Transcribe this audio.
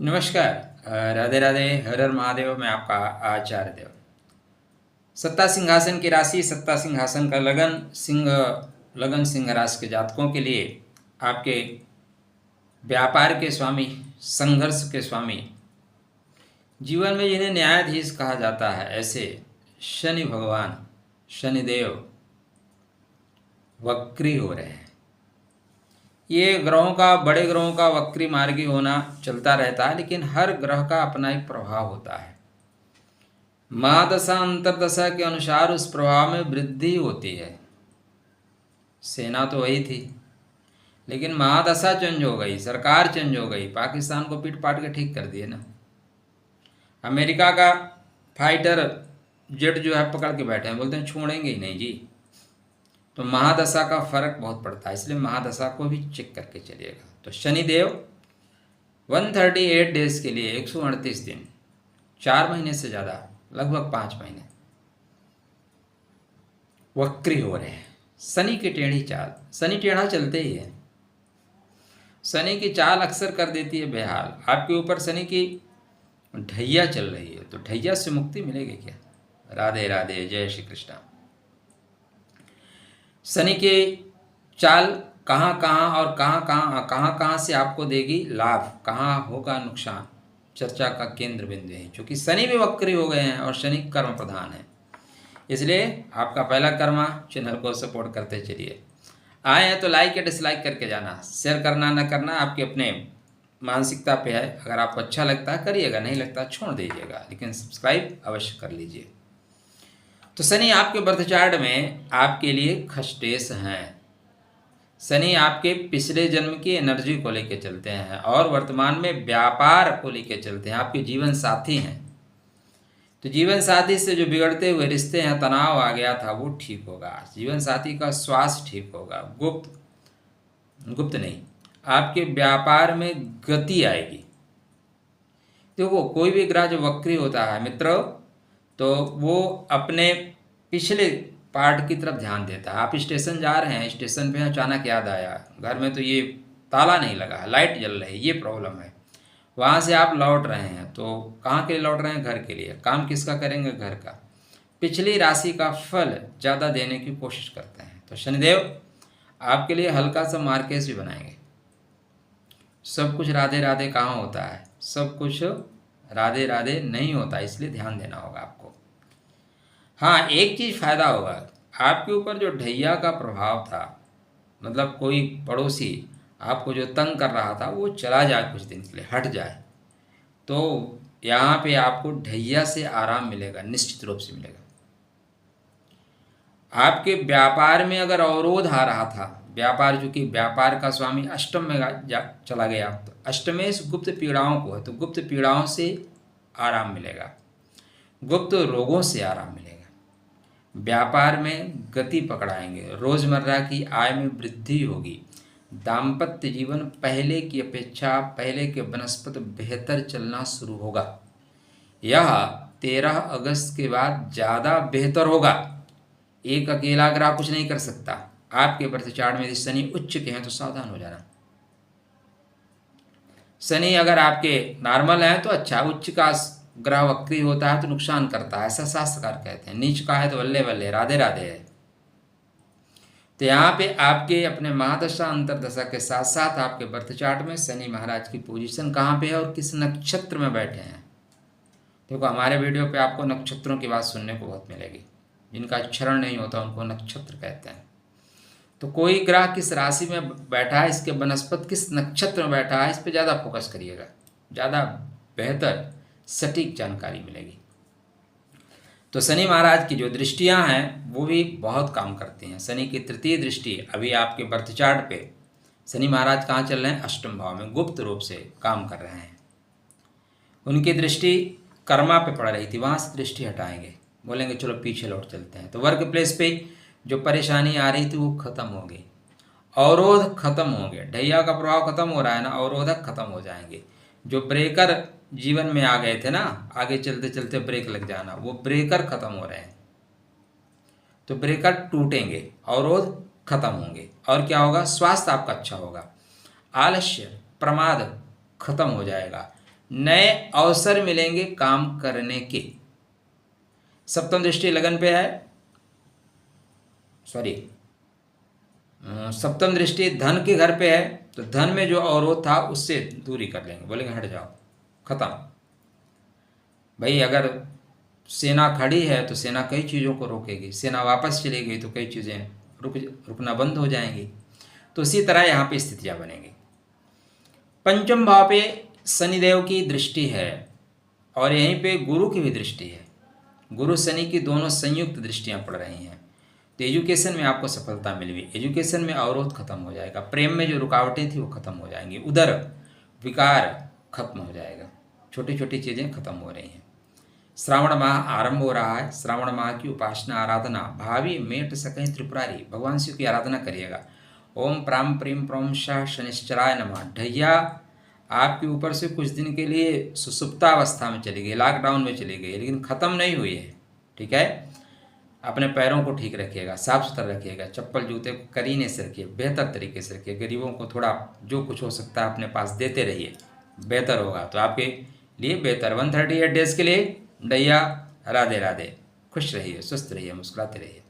नमस्कार। राधे राधे। हर हर महादेव। मैं आपका आचार्य देव। सत्ता सिंहासन की राशि, सत्ता सिंहासन का लगन सिंह राशि के जातकों के लिए आपके व्यापार के स्वामी, संघर्ष के स्वामी, जीवन में जिन्हें न्यायाधीश कहा जाता है, ऐसे शनि भगवान, शनिदेव वक्री हो रहे हैं। ये बड़े ग्रहों का वक्री मार्गी होना चलता रहता है, लेकिन हर ग्रह का अपना एक प्रभाव होता है। महादशा अंतरदशा के अनुसार उस प्रभाव में वृद्धि होती है। सेना तो वही थी, लेकिन महादशा चेंज हो गई, सरकार चेंज हो गई, पाकिस्तान को पीट पाट के ठीक कर दिए ना। अमेरिका का फाइटर जेट जो है पकड़ के बैठे हैं, बोलते हैं छोड़ेंगे ही नहीं जी। तो महादशा का फर्क बहुत पड़ता है, इसलिए महादशा को भी चेक करके चलिएगा। तो शनिदेव 138 डेज के लिए 138 दिन, 4 महीने से ज़्यादा, लगभग 5 महीने वक्री हो रहे हैं। शनि की टेढ़ी चाल, शनि टेढ़ा चलते ही है। शनि की चाल अक्सर कर देती है बेहाल। आपके ऊपर शनि की ढैया चल रही है, तो ढैया से मुक्ति मिलेगी क्या? राधे राधे, जय श्री कृष्ण। शनि के चाल कहाँ कहाँ और कहाँ से आपको देगी लाभ, कहाँ होगा नुकसान, चर्चा का केंद्र बिंदु है। क्योंकि शनि भी वक्री हो गए हैं और शनि कर्म प्रधान है, इसलिए आपका पहला कर्मा। चैनल को सपोर्ट करते चलिए। आए हैं तो लाइक या डिसलाइक करके जाना, शेयर करना न करना आपके अपने मानसिकता पे है। अगर आपको अच्छा लगता है करिएगा, नहीं लगता छोड़ दीजिएगा, लेकिन सब्सक्राइब अवश्य कर लीजिए। तो शनि आपके बर्थ चार्ट में आपके लिए खष्टेश हैं। शनि आपके पिछले जन्म की एनर्जी को लेके चलते हैं और वर्तमान में व्यापार को लेके चलते हैं। आपके जीवन साथी हैं, तो जीवन साथी से जो बिगड़ते हुए रिश्ते हैं, तनाव आ गया था, वो ठीक होगा। जीवन साथी का स्वास्थ्य ठीक होगा। गुप्त नहीं, आपके व्यापार में गति आएगी। देखो, कोई भी ग्रह जो वक्री होता है मित्रों, तो वो अपने पिछले पार्ट की तरफ ध्यान देता है। आप स्टेशन जा रहे हैं, स्टेशन पे अचानक याद आया घर में तो ये ताला नहीं लगा, लाइट जल रही, ये प्रॉब्लम है। वहाँ से आप लौट रहे हैं, तो कहाँ के लिए लौट रहे हैं? घर के लिए। काम किसका करेंगे? घर का। पिछली राशि का फल ज़्यादा देने की कोशिश करते हैं। तो शनिदेव आपके लिए हल्का सा मार्केस भी बनाएंगे। सब कुछ राधे राधे कहाँ होता है? सब कुछ राधे राधे नहीं होता, इसलिए ध्यान देना होगा आपको। हाँ, एक चीज़ फ़ायदा होगा, आपके ऊपर जो ढैया का प्रभाव था, मतलब कोई पड़ोसी आपको जो तंग कर रहा था, वो चला जाए, कुछ दिन के लिए हट जाए, तो यहाँ पे आपको ढैया से आराम मिलेगा, निश्चित रूप से मिलेगा। आपके व्यापार में अगर अवरोध आ रहा था, व्यापार, चूँकि व्यापार का स्वामी अष्टम में चला गया, तो अष्टमेश गुप्त पीड़ाओं को है, तो गुप्त पीड़ाओं से आराम मिलेगा, गुप्त रोगों से आराम मिलेगा। व्यापार में गति पकड़ाएंगे, रोजमर्रा की आय में वृद्धि होगी। दाम्पत्य जीवन पहले की अपेक्षा, पहले के बनस्पत बेहतर चलना शुरू होगा। यह 13 अगस्त के बाद ज़्यादा बेहतर होगा। एक अकेला ग्रह कुछ नहीं कर सकता। आपके बर्थ चार्ट में यदि शनि उच्च के हैं तो सावधान हो जाना। शनि अगर आपके नॉर्मल हैं तो अच्छा, उच्च का ग्रह वक्री होता है तो नुकसान करता है, ऐसा शास्त्रकार कहते हैं। नीच का है तो बल्ले बल्ले, राधे राधे है। तो यहाँ पे आपके अपने महादशा अंतरदशा के साथ साथ आपके बर्थ चार्ट में शनि महाराज की पोजीशन कहाँ पे है और किस नक्षत्र में बैठे हैं। देखो, हमारे वीडियो पे आपको नक्षत्रों की बात सुनने को बहुत मिलेगी। जिनका क्षरण नहीं होता उनको नक्षत्र कहते हैं। तो कोई ग्रह किस राशि में बैठा है, इसके बनस्पत किस नक्षत्र में बैठा है, इस पर ज़्यादा फोकस करिएगा, ज़्यादा बेहतर सटीक जानकारी मिलेगी। तो शनि महाराज की जो दृष्टियां हैं वो भी बहुत काम करती हैं। शनि की तृतीय दृष्टि अभी आपके बर्थ चार्ट पे शनि महाराज कहाँ चल रहे हैं? अष्टम भाव में गुप्त रूप से काम कर रहे हैं। उनकी दृष्टि कर्मा पे पड़ रही थी, वहाँ से दृष्टि हटाएंगे, बोलेंगे चलो पीछे लौट चलते हैं। तो वर्क प्लेस पे जो परेशानी आ रही थी वो खत्म हो गई, अवरोध खत्म होंगे, ढैया का प्रभाव खत्म हो रहा है ना, अवरोधक खत्म हो जाएंगे। जो ब्रेकर जीवन में आ गए थे ना, आगे चलते चलते ब्रेक लग जाना, वो ब्रेकर खत्म हो रहे हैं। तो ब्रेकर टूटेंगे, अवरोध खत्म होंगे, और क्या होगा? स्वास्थ्य आपका अच्छा होगा, आलस्य प्रमाद खत्म हो जाएगा, नए अवसर मिलेंगे काम करने के। सप्तम दृष्टि लगन पे है, सॉरी, सप्तम दृष्टि धन के घर पे है, तो धन में जो अवरोध था उससे दूरी कर लेंगे, बोलेंगे हट जाओ, खत्म। भाई अगर सेना खड़ी है तो सेना कई चीज़ों को रोकेगी, सेना वापस चली गई तो कई चीज़ें रुकना बंद हो जाएंगी। तो इसी तरह यहाँ पे स्थितियाँ बनेंगी। पंचम भाव पे शनिदेव की दृष्टि है और यहीं पे गुरु की भी दृष्टि है। गुरु शनि की दोनों संयुक्त दृष्टियाँ पड़ रही हैं। तो एजुकेशन में आपको सफलता मिल गई, एजुकेशन में अवरोध खत्म हो जाएगा, प्रेम में जो रुकावटें थी वो खत्म हो जाएंगी, उधर विकार खत्म हो जाएगा, छोटी छोटी चीज़ें खत्म हो रही हैं। श्रावण माह आरंभ हो रहा है। श्रावण माह की उपासना आराधना भावी मेट सकें त्रिपुरारी, भगवान शिव की आराधना करिएगा। ओम प्राम प्रीम प्रोम शाह शनिश्चराय नमः। ढैया आपके ऊपर से कुछ दिन के लिए सुसुप्तावस्था में चली गई, लॉकडाउन में चली गई, लेकिन ख़त्म नहीं हुई है, ठीक है। अपने पैरों को ठीक रखिएगा, साफ सुथरा रखिएगा, चप्पल जूते को करीने से रखिए, बेहतर तरीके से रखिए, गरीबों को थोड़ा जो कुछ हो सकता है अपने पास देते रहिए, बेहतर होगा तो आपके लिए बेहतर। 138 डेज के लिए ढैया राधे राधे। खुश रहिए, स्वस्थ रहिए, मुस्कुराते रहिए।